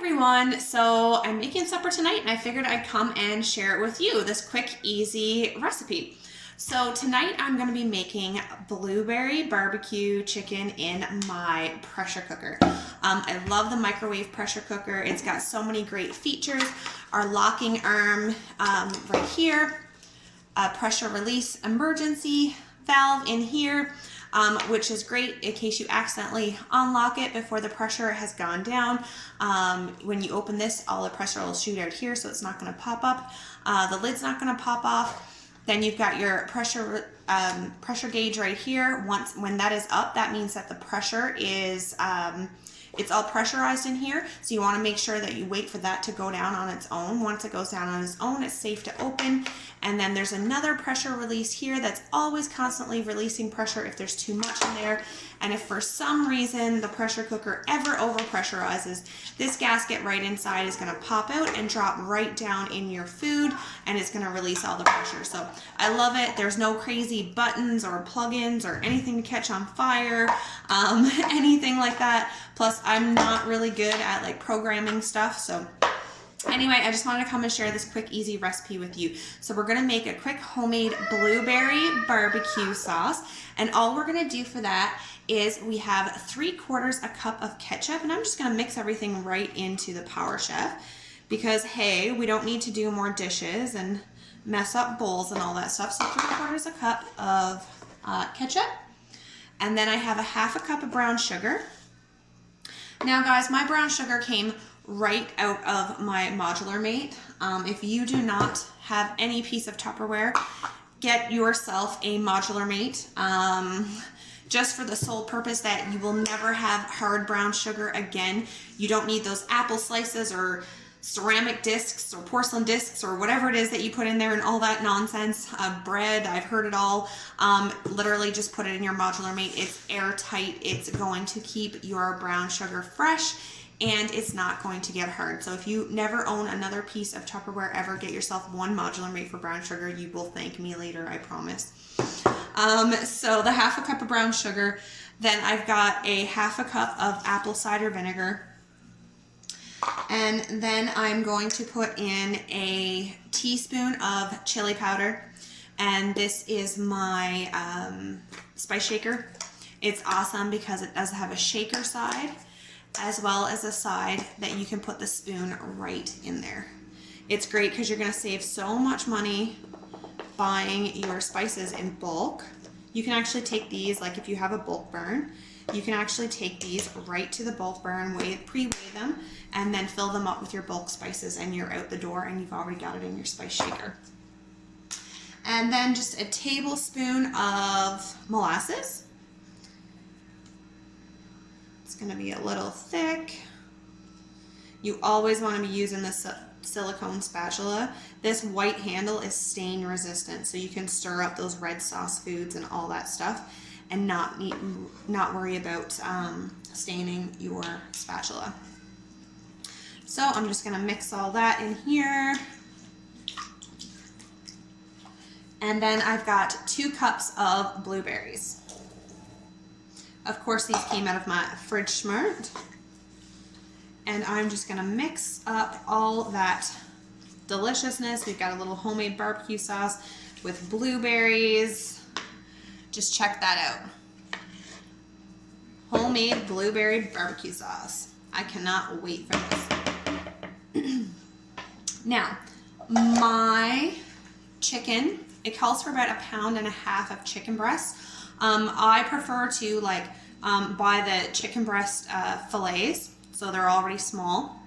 everyone. So I'm making supper tonight and I figured I'd come and share it with you, this quick, easy recipe. So tonight I'm going to be making blueberry barbecue chicken in my pressure cooker. I love the microwave pressure cooker. It's got so many great features. Our locking arm right here, a pressure release emergency valve in here, which is great in case you accidentally unlock it before the pressure has gone down. When you open this, all the pressure will shoot out here, so it's not going to pop up. The lid's not going to pop off. Then you've got your pressure gauge right here. When that is up, that means that the pressure is it's all pressurized in here, so you want to make sure that you wait for that to go down on its own. Once it goes down on its own, it's safe to open. And then there's another pressure release here that's always constantly releasing pressure if there's too much in there. And if for some reason the pressure cooker ever overpressurizes, this gasket right inside is going to pop out and drop right down in your food, and it's going to release all the pressure. So I love it. There's no crazy buttons or plugins or anything to catch on fire, anything like that. Plus, I'm not really good at like programming stuff, so anyway, I just wanted to come and share this quick, easy recipe with you. So we're going to make a quick homemade blueberry barbecue sauce, and all we're going to do for that is we have 3/4 a cup of ketchup, and I'm just going to mix everything right into the Power Chef because, hey, we don't need to do more dishes and mess up bowls and all that stuff. So 3/4 a cup of ketchup, and then I have a 1/2 cup of brown sugar. Now, guys, my brown sugar came right out of my modular mate. If you do not have any piece of Tupperware, get yourself a modular mate, just for the sole purpose that you will never have hard brown sugar again. You don't need those apple slices or ceramic discs or porcelain discs or whatever it is that you put in there and all that nonsense. Bread, I've heard it all. Literally just put it in your modular mate. It's airtight. It's going to keep your brown sugar fresh, and it's not going to get hard. So if you never own another piece of Tupperware ever, get yourself one modular mate for brown sugar. You will thank me later, I promise. So the 1/2 cup of brown sugar, then I've got a 1/2 cup of apple cider vinegar, and then I'm going to put in a teaspoon of chili powder, and this is my spice shaker. It's awesome because it does have a shaker side as well as a side that you can put the spoon right in there. It's great because you're going to save so much money buying your spices in bulk. You can actually take these, like if you have a bulk burn, you can actually take these right to the bulk burn, pre-weigh them, and then fill them up with your bulk spices, and you're out the door and you've already got it in your spice shaker. And then just a tablespoon of molasses. It's going to be a little thick. You always want to be using this silicone spatula. This white handle is stain resistant, so you can stir up those red sauce foods and all that stuff and not worry about staining your spatula. So I'm just going to mix all that in here. And then I've got 2 cups of blueberries. Of course, these came out of my fridge smart. And I'm just going to mix up all that deliciousness. We've got a little homemade barbecue sauce with blueberries. Just check that out. Homemade blueberry barbecue sauce. I cannot wait for this. Now, my chicken, it calls for about 1.5 pounds of chicken breast. I prefer to buy the chicken breast fillets, so they're already small.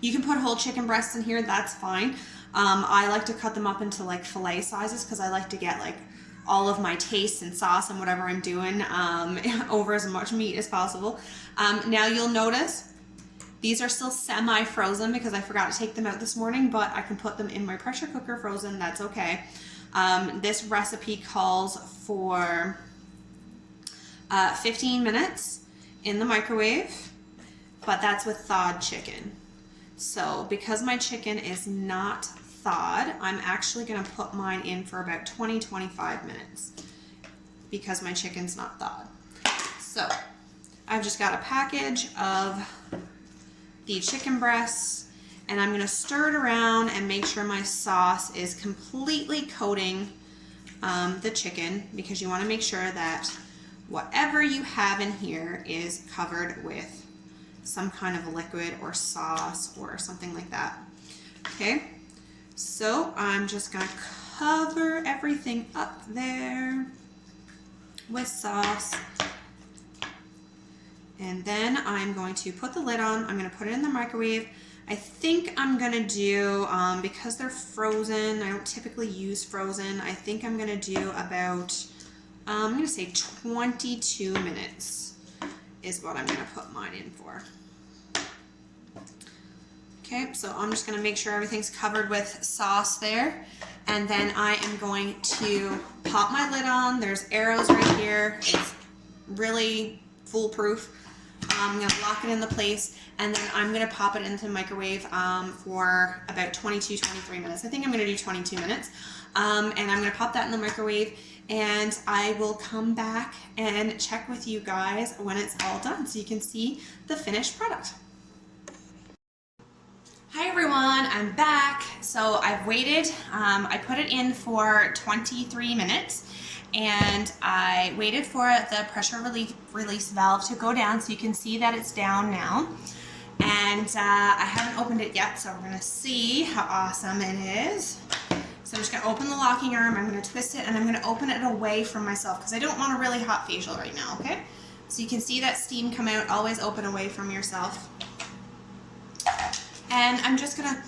You can put whole chicken breasts in here, that's fine. I like to cut them up into like fillet sizes because I like to get like all of my taste and sauce and whatever I'm doing over as much meat as possible. Now you'll notice these are still semi-frozen because I forgot to take them out this morning, but I can put them in my pressure cooker frozen, that's okay. This recipe calls for 15 minutes in the microwave, but that's with thawed chicken. So because my chicken is not thawed, I'm actually going to put mine in for about 20-25 minutes because my chicken's not thawed. So I've just got a package of the chicken breasts, and I'm gonna stir it around and make sure my sauce is completely coating the chicken, because you wanna make sure that whatever you have in here is covered with some kind of liquid or sauce or something like that. Okay, so I'm just gonna cover everything up there with sauce. And then I'm going to put the lid on. I'm going to put it in the microwave. I think I'm going to do, because they're frozen, I don't typically use frozen, I think I'm going to do about, I'm going to say 22 minutes is what I'm going to put mine in for. Okay, so I'm just going to make sure everything's covered with sauce there. And then I am going to pop my lid on. There's arrows right here. It's really foolproof. I'm going to lock it into place, and then I'm going to pop it into the microwave for about 22-23 minutes. I think I'm going to do 22 minutes. And I'm going to pop that in the microwave, and I will come back and check with you guys when it's all done so you can see the finished product. Hi everyone, I'm back. So I've waited, I put it in for 23 minutes, and I waited for the pressure release valve to go down so you can see that it's down now. And I haven't opened it yet, so we're gonna see how awesome it is. So I'm just gonna open the locking arm, I'm gonna twist it, and I'm gonna open it away from myself because I don't want a really hot facial right now, okay? So you can see that steam come out, always open away from yourself. And I'm just gonna,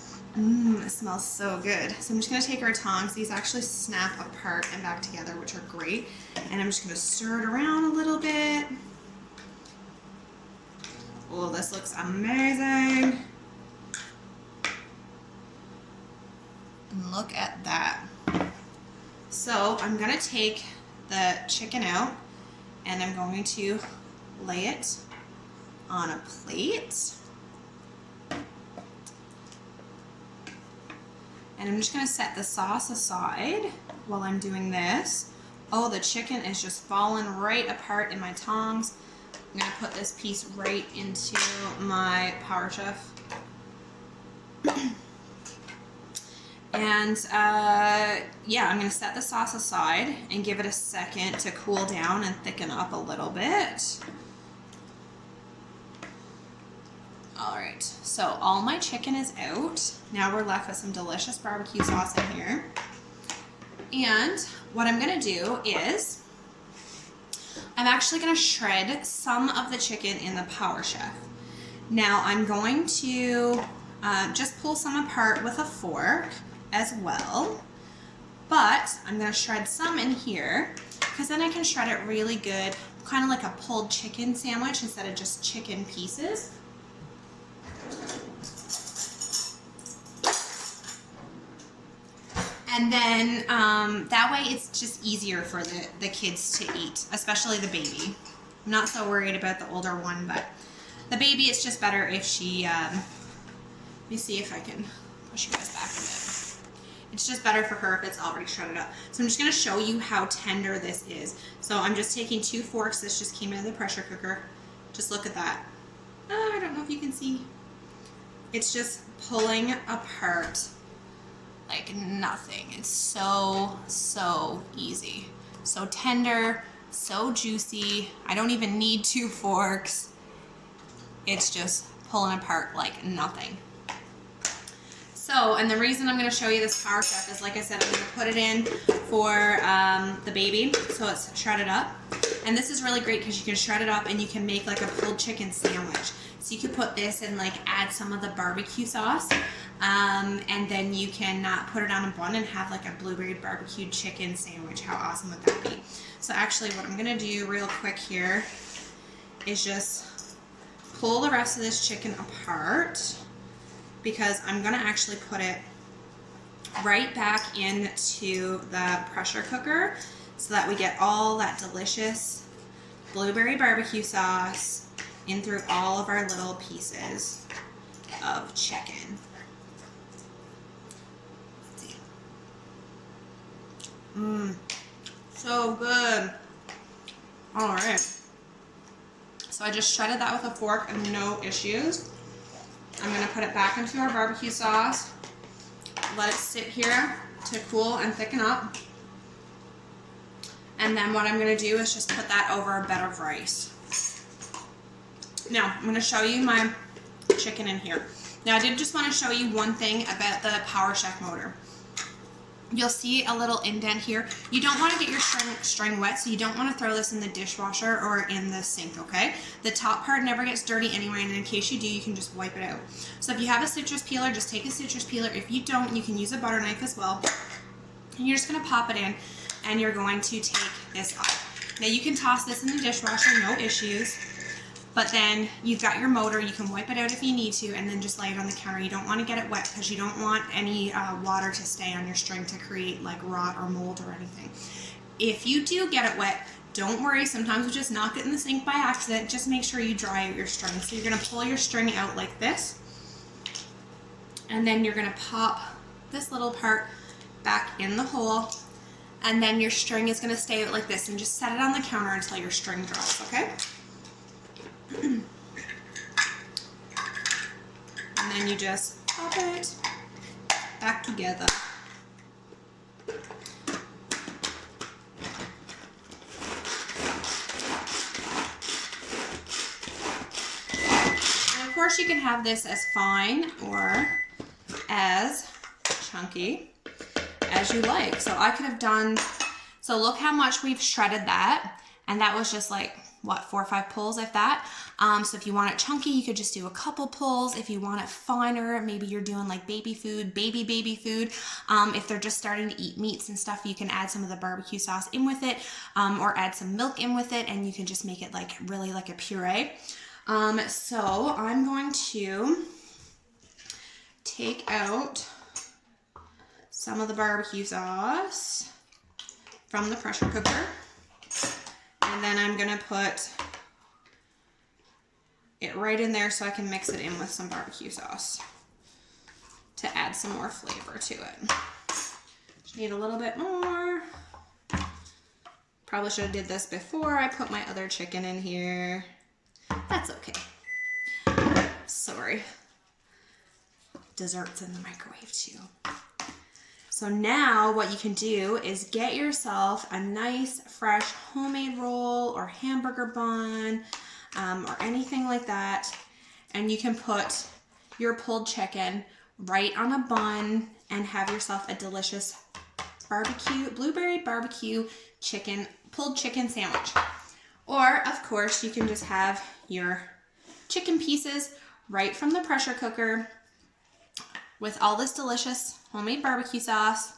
it smells so good. So I'm just gonna take our tongs. These actually snap apart and back together, which are great. And I'm just gonna stir it around a little bit. Oh, this looks amazing. And look at that. So I'm gonna take the chicken out, and I'm going to lay it on a plate. And I'm just gonna set the sauce aside while I'm doing this. Oh, the chicken is just falling right apart in my tongs. I'm gonna put this piece right into my Power Chef. And yeah, I'm gonna set the sauce aside and give it a second to cool down and thicken up a little bit. All right, so all my chicken is out. Now we're left with some delicious barbecue sauce in here. And what I'm gonna do is, I'm actually gonna shred some of the chicken in the Power Chef. Now I'm going to just pull some apart with a fork as well, but I'm gonna shred some in here because then I can shred it really good, kind of like a pulled chicken sandwich instead of just chicken pieces. And then that way it's just easier for the kids to eat, especially the baby. I'm not so worried about the older one, but the baby, it's just better if she, let me see if I can push you guys back a bit. It's just better for her if it's already shredded up. So I'm just gonna show you how tender this is. So I'm just taking 2 forks. This just came out of the pressure cooker. Just look at that. I don't know if you can see. It's just pulling apart like nothing. It's so, so easy. So tender, so juicy. I don't even need 2 forks. It's just pulling apart like nothing. So, and the reason I'm gonna show you this Power Chef is, like I said, I'm gonna put it in for the baby, so it's shredded up. And this is really great because you can shred it up and you can make like a pulled chicken sandwich. So you could put this and like add some of the barbecue sauce, and then you can put it on a bun and have like a blueberry barbecue chicken sandwich. How awesome would that be? So actually what I'm gonna do real quick here is just pull the rest of this chicken apart, because I'm gonna actually put it right back into the pressure cooker so that we get all that delicious blueberry barbecue sauce in through all of our little pieces of chicken. So good. All right. So I just shredded that with a fork and no issues. I'm gonna put it back into our barbecue sauce, let it sit here to cool and thicken up. And then what I'm gonna do is just put that over a bed of rice. Now, I'm gonna show you my chicken in here. Now, I did just wanna show you one thing about the Power Chef motor. You'll see a little indent here. You don't want to get your string wet, so you don't want to throw this in the dishwasher or in the sink, okay? The top part never gets dirty anyway, and in case you do, you can just wipe it out. So if you have a citrus peeler, just take a citrus peeler. If you don't, you can use a butter knife as well. And you're just going to pop it in, and you're going to take this off. Now, you can toss this in the dishwasher, no issues. But then you've got your motor, you can wipe it out if you need to, and then just lay it on the counter. You don't want to get it wet because you don't want any water to stay on your string to create like rot or mold or anything. If you do get it wet, don't worry. Sometimes we just knock it in the sink by accident. Just make sure you dry out your string. So you're going to pull your string out like this, and then you're going to pop this little part back in the hole, and then your string is going to stay out like this, and just set it on the counter until your string dries, okay? And then you just pop it back together. And of course you can have this as fine or as chunky as you like. So I could have done, so look how much we've shredded that, and that was just like, what, 4 or 5 pulls, if that. So if you want it chunky, you could just do a couple pulls. If you want it finer, maybe you're doing like baby food. If they're just starting to eat meats and stuff, you can add some of the barbecue sauce in with it, or add some milk in with it, and you can just make it like really like a puree. So I'm going to take out some of the barbecue sauce from the pressure cooker. And then I'm going to put it right in there so I can mix it in with some barbecue sauce to add some more flavor to it. Just need a little bit more. Probably should have did this before I put my other chicken in here. That's okay. Sorry. Dessert's in the microwave too. So now what you can do is get yourself a nice fresh homemade roll or hamburger bun or anything like that, and you can put your pulled chicken right on a bun and have yourself a delicious blueberry barbecue chicken, pulled chicken sandwich. Or of course you can just have your chicken pieces right from the pressure cooker with all this delicious homemade barbecue sauce.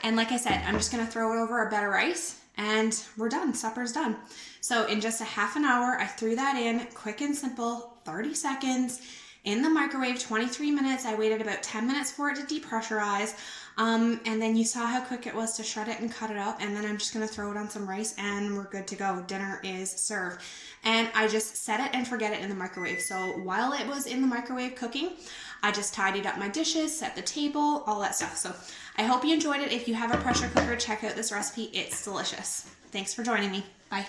And like I said, I'm just gonna throw it over a bed of rice and we're done, supper's done. So in just a half an hour, I threw that in, quick and simple, 30 seconds, in the microwave, 23 minutes. I waited about 10 minutes for it to depressurize. And then you saw how quick it was to shred it and cut it up. And then I'm just gonna throw it on some rice and we're good to go. Dinner is served. And I just set it and forget it in the microwave. So while it was in the microwave cooking, I just tidied up my dishes, set the table, all that stuff. So I hope you enjoyed it. If you have a pressure cooker, check out this recipe. It's delicious. Thanks for joining me. Bye.